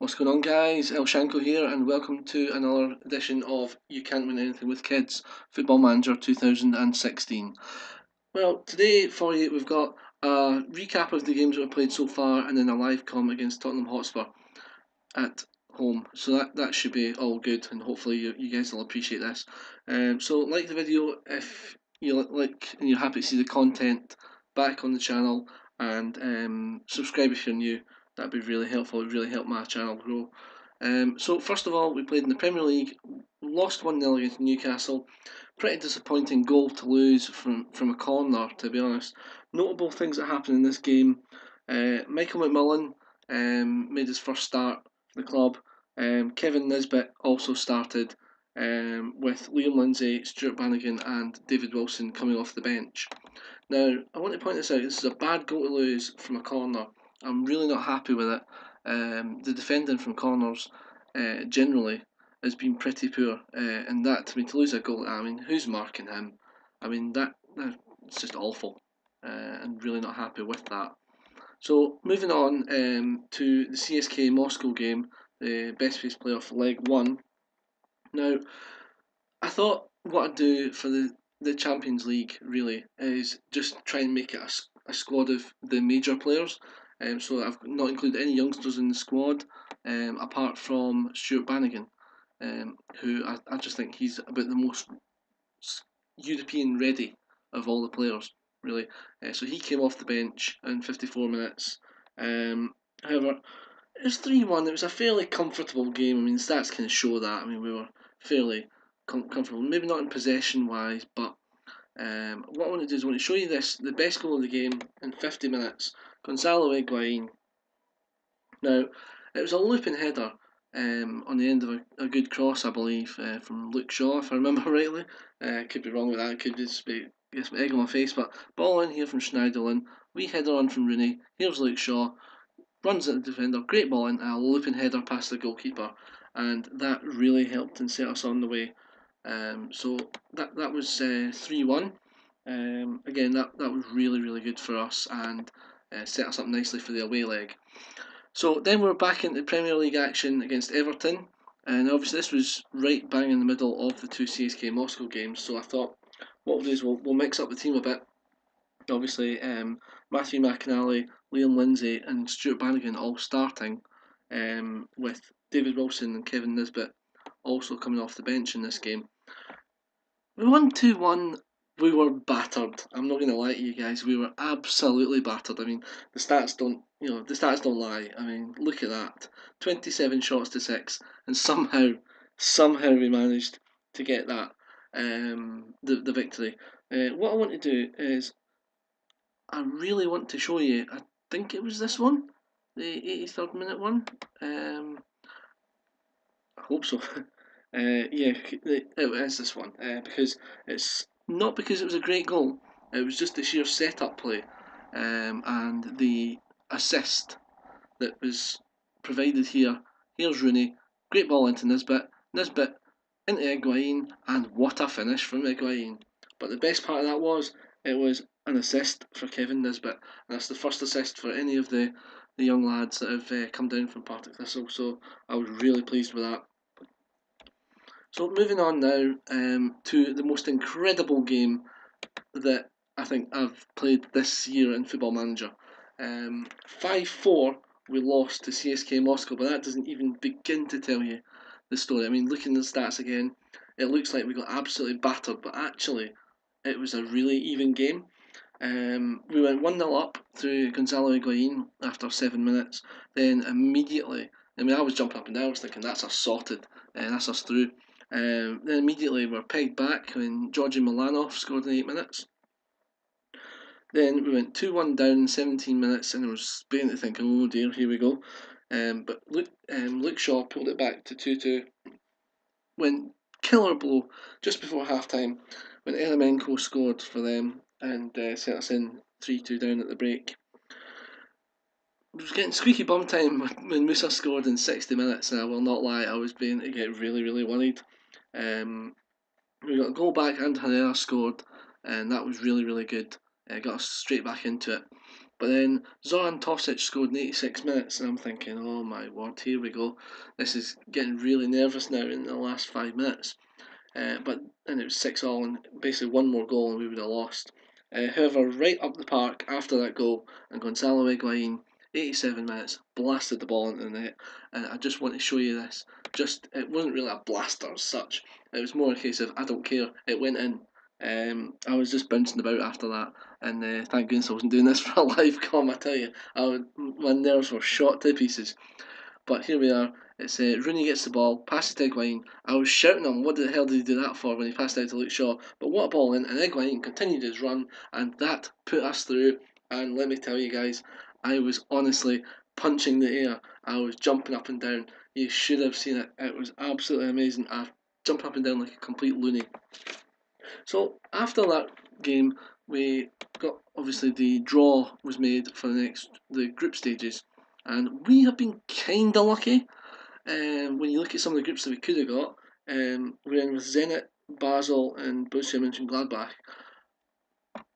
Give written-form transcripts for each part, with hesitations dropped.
What's going on, guys? El Shanko here, and welcome to another edition of You Can't Win Anything with Kids Football Manager 2016. Well, today for you, we've got a recap of the games that we've played so far, and then a live com against Tottenham Hotspur at home. So that should be all good, and hopefully you guys will appreciate this. So like the video if you like and you're happy to see the content back on the channel, and subscribe if you're new. That'd be really helpful. It would really help my channel grow. So first of all, we played in the Premier League, lost 1-0 against Newcastle. Pretty disappointing goal to lose from a corner, to be honest. Notable things that happened in this game: Michael McMillan made his first start for the club. Kevin Nisbet also started, with Liam Lindsay, Stuart Bannigan, and David Wilson coming off the bench. Now, I want to point this out. This is a bad goal to lose from a corner. I'm really not happy with it. The defending from corners generally has been pretty poor, and that, to me, to lose a goal, I mean, who's marking him? I mean, that's just awful, and really not happy with that. So moving on to the CSK Moscow game, the best place playoff leg 1. Now, I thought what I'd do for the Champions League really is just try and make it a squad of the major players. So I've not included any youngsters in the squad, apart from Stuart Bannigan, who I just think he's about the most European ready of all the players, really. So he came off the bench in 54 minutes. However, it was 3-1. It was a fairly comfortable game. I mean, the stats kind of show that. I mean, we were fairly comfortable. Maybe not in possession wise, but what I want to do is I want to show you the best goal of the game in 50 minutes. Gonzalo Higuain. Now, it was a looping header on the end of a good cross, I believe, from Luke Shaw, if I remember rightly. Could be wrong with that. Could just be some egg on my face. But ball in here from Schneiderlin. Wee header on from Rooney. Here's Luke Shaw. Runs at the defender, great ball in, a looping header past the goalkeeper, and that really helped and set us on the way. So that was 3-1. Again, that was really good for us, and set us up nicely for the away leg. So then we're back into Premier League action against Everton, and obviously this was right bang in the middle of the two CSK Moscow games. So I thought what we'll do is we'll mix up the team a bit. Obviously, Matthew McAnally, Liam Lindsay, and Stuart Bannigan all starting, with David Wilson and Kevin Nisbet also coming off the bench in this game. We won 2-1. We were battered. I'm not going to lie to you guys. We were absolutely battered. I mean, the stats don't lie. I mean, look at that. 27 shots to 6, and somehow we managed to get that, the victory. What I want to do is I really want to show you. I think it was this one, the 83rd minute one. I hope so. Yeah, it is this one, because it's not because it was a great goal. It was just the sheer setup play, and the assist that was provided here. Here's Rooney, great ball into Nisbet. Nisbet into Higuain, and what a finish from Higuain. But the best part of that was it was an assist for Kevin Nisbet, and that's the first assist for any of the young lads that have come down from Partick Thistle. So I was really pleased with that. So moving on now, to the most incredible game that I think I've played this year in Football Manager. 5-4 we lost to CSK Moscow, but that doesn't even begin to tell you the story. I mean, looking at the stats again, it looks like we got absolutely battered, but actually it was a really even game. We went 1-0 up through Gonzalo Higuain after 7 minutes. Then immediately, I mean, I was jumping up and down, I was thinking that's us sorted, and that's us through. Then immediately we're pegged back when Georgi Milanov scored in 8 minutes. Then we went 2-1 down in 17 minutes, and I was beginning to think, oh dear, here we go. But Luke Shaw pulled it back to 2-2. When killer blow just before half time, when Eremenko scored for them and sent us in 3-2 down at the break. It was getting squeaky bum time when Musa scored in 60 minutes, and I will not lie, I was beginning to get really worried. We got a goal back, and Herrera scored, and that was really good. Got us straight back into it. But then Zoran Tosic scored in 86 minutes, and I'm thinking, oh my word, here we go. This is getting really nervous now in the last 5 minutes. And it was 6-all, and basically one more goal and we would have lost. However, right up the park after that goal, and Gonzalo Higuain, 87 minutes, blasted the ball into the net. And I just want to show you this. It wasn't really a blaster as such. It was more a case of I don't care. It went in. I was just bouncing about after that, and thank goodness I wasn't doing this for a live com. I tell you, my nerves were shot to pieces. But here we are. It's Rooney gets the ball, passes to Higuain. I was shouting at him, what the hell did he do that for when he passed out to Luke Shaw? But what a ball in, and Higuain continued his run, and that put us through. And let me tell you guys, I was honestly punching the air. I was jumping up and down. You should have seen it. It was absolutely amazing. I jumped up and down like a complete loony. So after that game, we got, obviously the draw was made for the group stages, and we have been kind of lucky. When you look at some of the groups that we could have got, we're in with Zenit, Basel, and Borussia Mönchengladbach.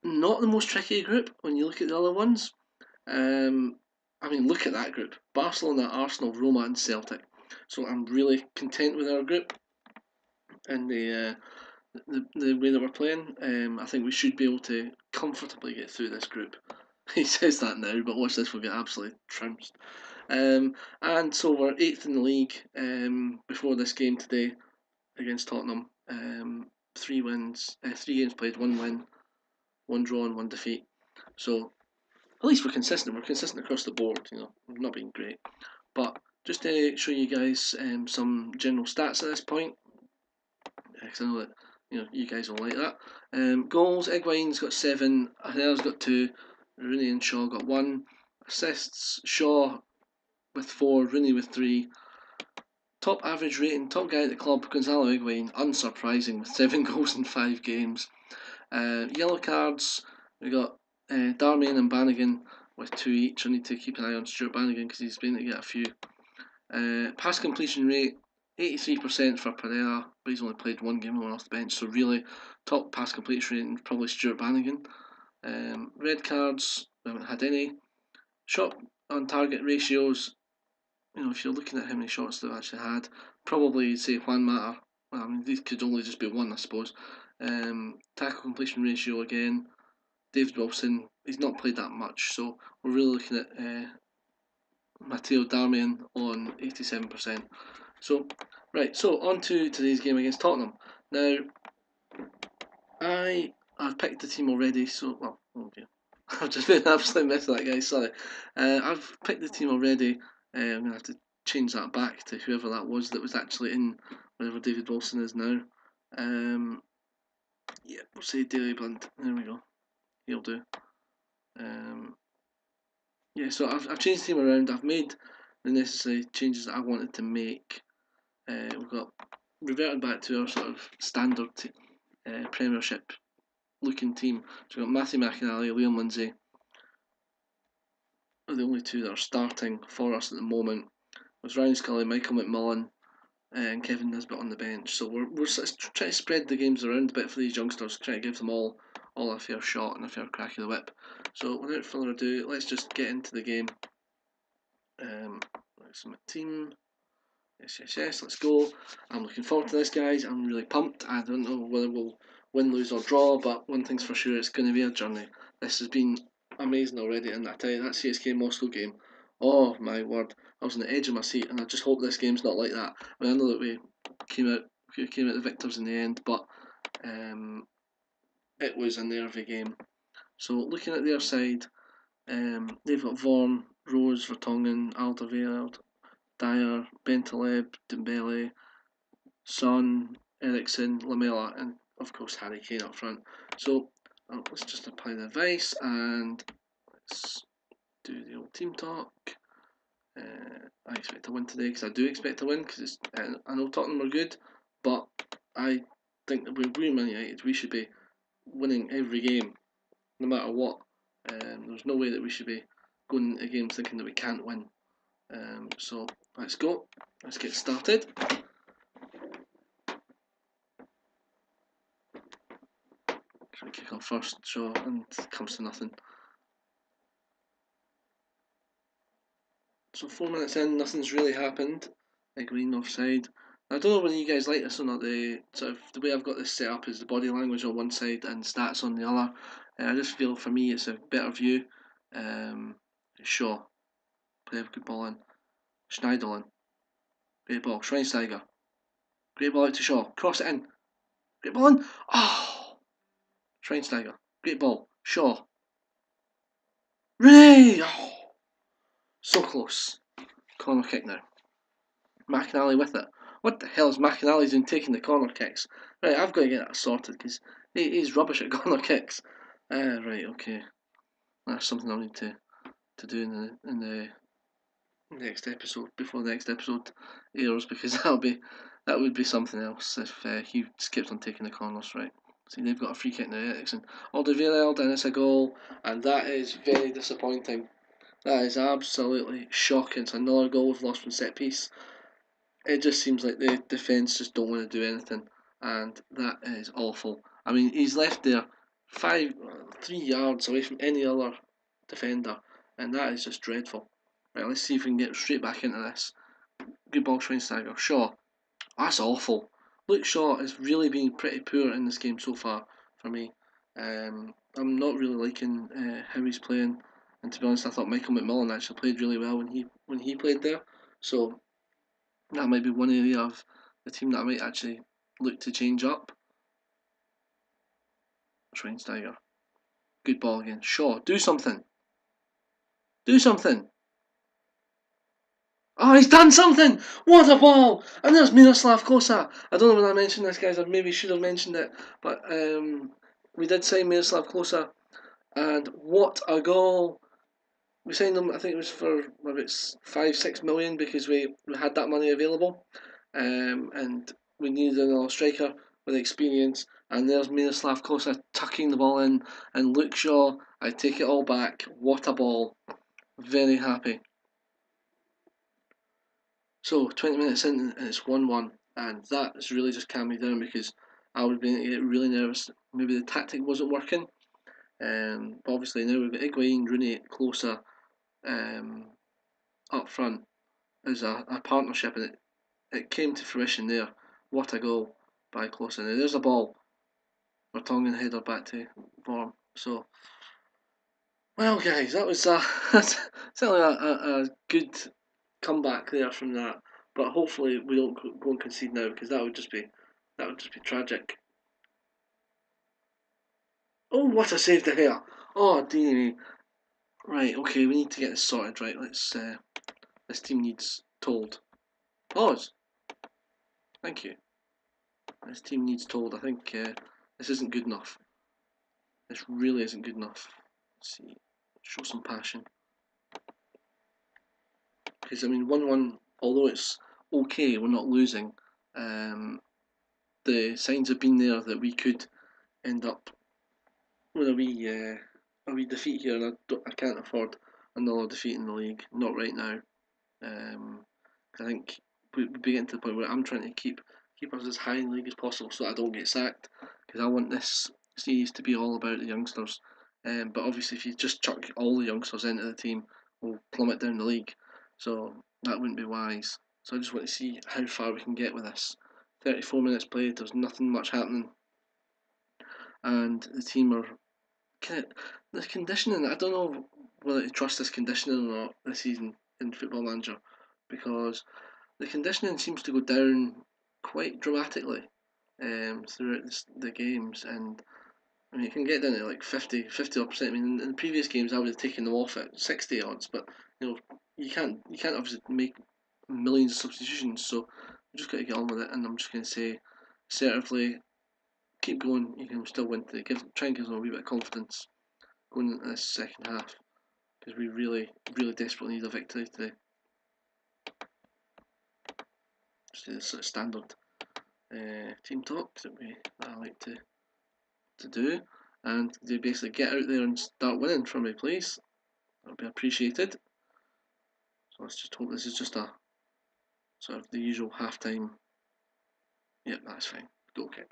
Not the most tricky group when you look at the other ones. I mean, look at that group: Barcelona, Arsenal, Roma, and Celtic. So I'm really content with our group and the way that we're playing. I think we should be able to comfortably get through this group. He says that now, but watch this, we'll get absolutely trounced. And so we're 8th in the league before this game today against Tottenham. 3 games played, 1 win, 1 draw, and 1 defeat. So at least we're consistent. We're consistent across the board. We've not been great, but just to show you guys some general stats at this point, because I know that you guys will like that. Goals: Higuain's got 7, Herrera's got 2, Rooney and Shaw got 1. Assists: Shaw with 4, Rooney with 3. Top average rating, top guy at the club, Gonzalo Higuain, unsurprising, with 7 goals in 5 games. Yellow cards, we got Darmian and Bannigan with 2 each. I need to keep an eye on Stuart Bannigan because he's been to get a few. Pass completion rate, 83% for Pereira, but he's only played 1 game and went off the bench, so really top pass completion rate probably Stuart Bannigan. Red cards, we haven't had any. Shot on target ratios, if you're looking at how many shots they've actually had, probably you'd say Juan Mata. Well, I mean, these could only just be 1, I suppose. Tackle completion ratio again, David Wilson, he's not played that much, so we're really looking at Matteo Darmian on 87%. So, right, so on to today's game against Tottenham. Now, I've picked the team already, so, well, oh dear. I've just been an absolute mess of that, guys, sorry. I've picked the team already. I'm going to have to change that back to whoever that was actually in wherever David Wilson is now. Yeah, we'll say Daley Blind. There we go. He'll do. Yeah, so I've changed the team around. I've made the necessary changes that I wanted to make. We've got reverted back to our sort of standard Premiership looking team. So we've got Matthew McInally, Liam Lindsay are the only 2 that are starting for us at the moment. There's Ryan Scully, Michael McMullen, and Kevin Nisbet on the bench. So we're trying to spread the games around a bit for these youngsters, trying to give them all a fair shot and a fair crack of the whip. So without further ado, let's just get into the game. That's my team. Yes, let's go. I'm looking forward to this, guys. I'm really pumped. I don't know whether we'll win, lose or draw, but one thing's for sure, it's going to be a journey. This has been amazing already, and I tell you, that CSK Moscow game, oh my word, I was on the edge of my seat, and I just hope this game's not like that. I mean, I know that we came out the victors in the end, but it was a nervy game. So looking at their side, they've got Vaughan, Rose, Vertonghen, Alderweireld, Dyer, Bentaleb, Dembele, Son, Ericsson, Lamela, and of course Harry Kane up front. So let's just apply the advice and let's do the old team talk. I expect to win today because I do expect to win because I know Tottenham are good, but I think that we're Man United, we should be winning every game, no matter what. There's no way that we should be going into games thinking that we can't win. So let's go. Let's get started. Try to kick off first, so and it comes to nothing. So 4 minutes in, nothing's really happened. Green offside. I don't know whether you guys like this or not. The sort of the way I've got this set up is the body language on one side and stats on the other. I just feel for me it's a better view. Shaw, play a good ball in. Schneiderlin, great ball. Schweinsteiger, great ball out to Shaw. Cross it in. Great ball in. Oh, Schweinsteiger, great ball. Shaw. Ray! Oh, so close. Corner kick now. McInally with it. What the hell is McInally doing taking the corner kicks? Right, I've got to get that sorted because he's rubbish at corner kicks. Right, okay. That's something I'll need to do in the next episode before the next episode airs because that would be something else if he skipped on taking the corners. Right. See, they've got a free kick now, Ericsson. Alderweireld, and it's a goal, and that is very disappointing. That is absolutely shocking. It's another goal we've lost from set piece. It just seems like the defence just don't want to do anything, and that is awful. I mean, he's left there 3 yards away from any other defender, and that is just dreadful. Right, let's see if we can get straight back into this. Good ball, Schweinsteiger. Shaw. That's awful. Luke Shaw has really been pretty poor in this game so far for me. I'm not really liking how he's playing, and to be honest, I thought Michael McMillan actually played really well when he played there. So that might be one area of the team that I might actually look to change up. Schweinsteiger. Good ball again. Shaw, do something. Do something. Oh, he's done something! What a ball! And there's Miroslav Klose. I don't know when I mentioned this, guys. I maybe should have mentioned it, but we did sign Miroslav Klose, and what a goal! We signed him. I think it was for about 5-6 million because we had that money available, and we needed another striker with experience. And there's Miroslav Klose tucking the ball in, and Luke Shaw. I take it all back. What a ball! Very happy. So 20 minutes in and it's 1-1, and that has really just calmed me down because I would be get really nervous. Maybe the tactic wasn't working, but obviously now we've got Higuain, Rooney, Klose up front as a partnership, and it came to fruition there. What a goal by Klose! Now there's a ball for Tongan header back to Vorm. So, well, guys, that was that's certainly a good comeback there from that. But hopefully we don't go and concede now because that would just be tragic. Oh, what a save to here! Oh, dear me. Right, okay, we need to get this sorted. Right, let's. This team needs told. Pause. Thank you. This team needs told. I think this isn't good enough. This really isn't good enough. Let's see. Show some passion. Because I mean, 1-1. Although it's okay, we're not losing. The signs have been there that we could end up with a wee defeat here, and I can't afford another defeat in the league. Not right now. I think we're getting to the point where I'm trying to keep us as high in the league as possible, so that I don't get sacked. Because I want this series to be all about the youngsters. But obviously, if you just chuck all the youngsters into the team, we'll plummet down the league. So that wouldn't be wise. So I just want to see how far we can get with this. 34 minutes played. There's nothing much happening, and the team are the conditioning. I don't know whether to trust this conditioning or not this season in Football Manager, because the conditioning seems to go down quite dramatically throughout the games, and I mean it can get down to like 50 odd percent. I mean in the previous games I would have taken them off at 60 odds, but you know you can't obviously make millions of substitutions, so you just got to get on with it. And I'm just going to say assertively, keep going. You can still win today. Try and give them a wee bit of confidence going into this second half because we really desperately need a victory today. Just the sort of standard team talk that I like to do, and they basically get out there and start winning for me, please. That would be appreciated. So let's just hope this is just a sort of the usual half-time. Yep, that's fine. Goal kick.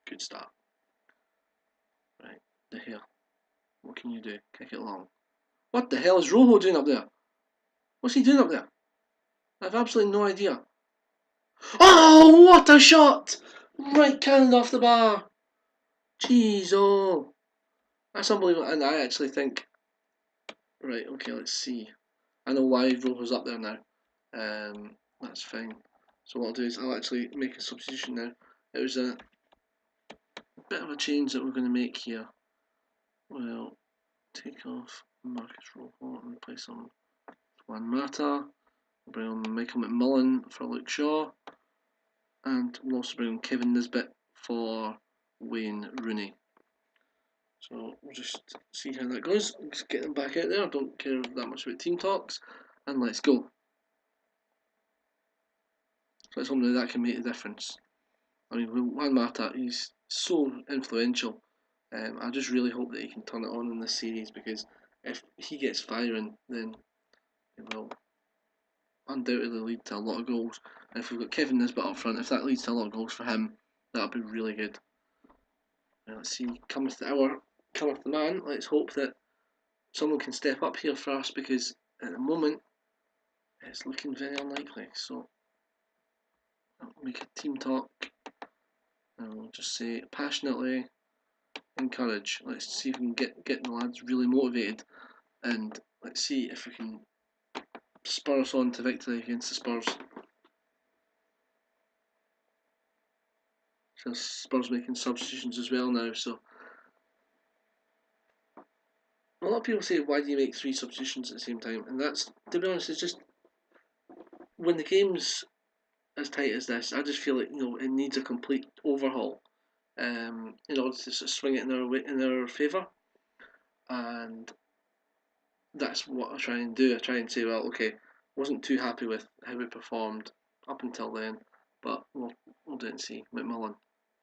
Good start. Right, De Gea. What can you do? Kick it long. What the hell is Rojo doing up there? What's he doing up there? I have absolutely no idea. Oh, what a shot! Right cannon off the bar. Jeez, oh. That's unbelievable. And I actually think... Right, okay, let's see. I know why Rojo's up there now. That's fine. So what I'll do is I'll actually make a substitution now. It was a bit of a change that we're going to make here. We'll take off Marcus Rojo and replace him with Juan Mata. We'll bring on Michael McMullen for Luke Shaw. And we'll also bring on Kevin Nisbet for Wayne Rooney. So we'll just see how that goes. Just get them back out there. I don't care that much about team talks. And let's go. So it's something that can make a difference. I mean, Juan Mata, he's so influential. I just really hope that he can turn it on in this series, because if he gets firing, then it will undoubtedly lead to a lot of goals. And if we've got Kevin Nisbet up front, if that leads to a lot of goals for him, that'll be really good. Now let's see, cometh the man. Let's hope that someone can step up here for us, because at the moment it's looking very unlikely. So I'll make a team talk and we'll just say passionately encourage. Let's see if we can get the lads really motivated, and let's see if we can spur us on to victory against the Spurs. So Spurs making substitutions as well now. So a lot of people say, why do you make 3 substitutions at the same time? And that's, to be honest, it's just when the game's as tight as this, I just feel like it needs a complete overhaul in order to sort of swing it in our favour. And that's what I try and do. I try and say, well, okay, wasn't too happy with how we performed up until then, but we'll do it and see. McMullen,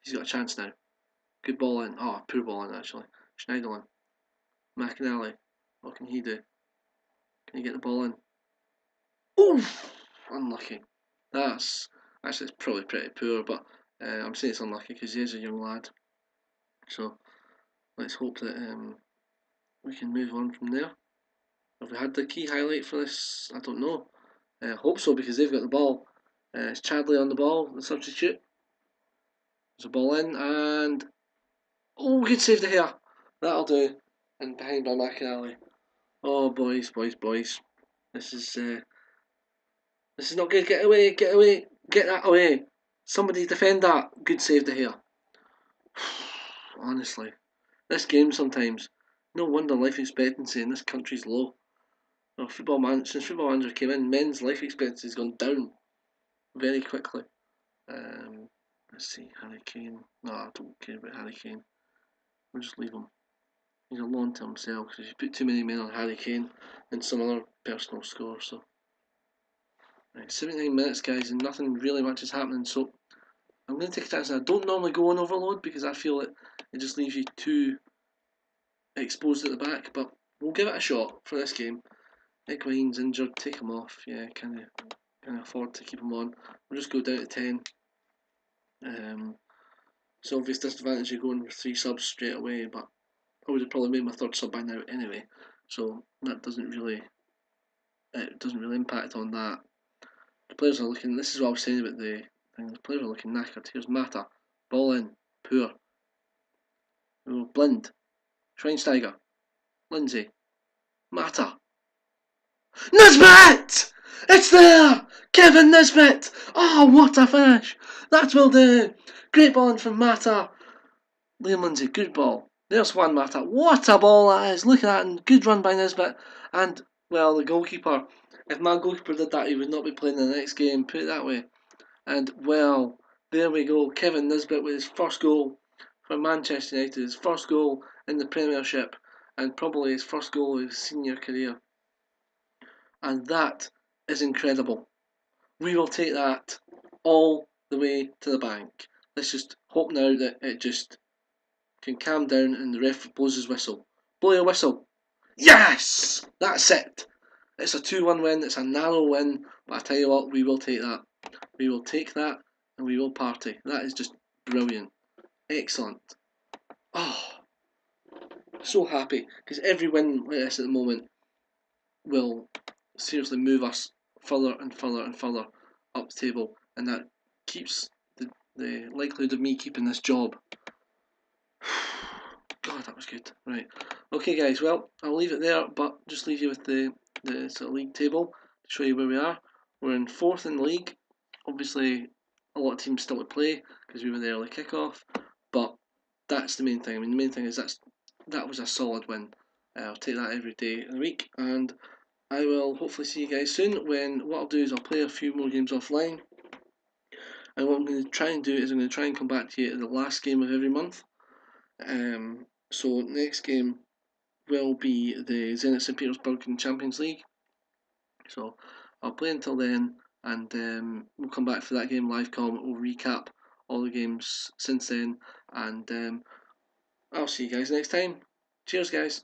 he's got a chance now. Good ball in. Oh, poor ball in actually. Schneiderlin. McInally, what can he do? Can he get the ball in? Oof! Unlucky. That's actually, it's probably pretty poor, but I'm saying it's unlucky because he is a young lad. So let's hope that we can move on from there. Have we had the key highlight for this? I don't know. Hope so, because they've got the ball. It's Chadley on the ball, the substitute. There's a ball in, and oh, good save the hair. That'll do. And behind by McInally. Oh, boys. This is not good. Get away, get that away. Somebody defend that. Good save the hair. Honestly, this game sometimes. No wonder life expectancy in this country's low. Since Football Manager came in, men's life expectancy has gone down very quickly. Let's see, Harry Kane. No, I don't care about Harry Kane. We'll just leave him. He's a long-term sell, because if you put too many men on Harry Kane and some other personal score. So, right, 79 minutes, guys, and nothing really much is happening. So, I'm going to take a chance. I don't normally go on overload because I feel it just leaves you too exposed at the back, but we'll give it a shot for this game. Higuain's injured, take him off. Yeah, can afford to keep him on. We'll just go down to 10. It's obvious disadvantage of going with 3 subs straight away, but I would have probably made my 3rd sub by now anyway, so that doesn't really impact on that. The players are looking. This is what I was saying about the thing. The players are looking knackered. Here's Mata, ball in, poor. Blind, Schweinsteiger, Lindsay, Mata, Nisbet! It's there! Kevin Nisbet! Oh, what a finish! That will do! Great ball in from Mata. Liam Lindsay, good ball. There's Juan Mata. What a ball that is! Look at that, and good run by Nisbet. And, well, the goalkeeper. If my goalkeeper did that, he would not be playing in the next game, put it that way. And, well, there we go. Kevin Nisbet with his first goal for Manchester United, his first goal in the Premiership, and probably his first goal of his senior career. And that is incredible. We will take that all the way to the bank. Let's just hope now that it just can calm down and the ref blows his whistle. Blow your whistle. Yes! That's it. It's a 2-1 win. It's a narrow win. But I tell you what, we will take that. We will take that and we will party. That is just brilliant. Excellent. Oh, so happy. Because every win like this at the moment will seriously move us further and further and further up the table, and that keeps the likelihood of me keeping this job. God, that was good. Right. Okay, guys. Well, I'll leave it there, but just leave you with the sort of league table to show you where we are. We're in fourth in the league. Obviously, a lot of teams still to play because we were the early kickoff, but that's the main thing. I mean, the main thing is that was a solid win. I'll take that every day of the week, and I will hopefully see you guys soon. When what I'll do is I'll play a few more games offline, and what I'm going to try and do is I'm going to try and come back to you at the last game of every month. So next game will be the Zenit St. Petersburg in Champions League. So I'll play until then, and we'll come back for that game live com. We'll recap all the games since then, and I'll see you guys next time. Cheers, guys.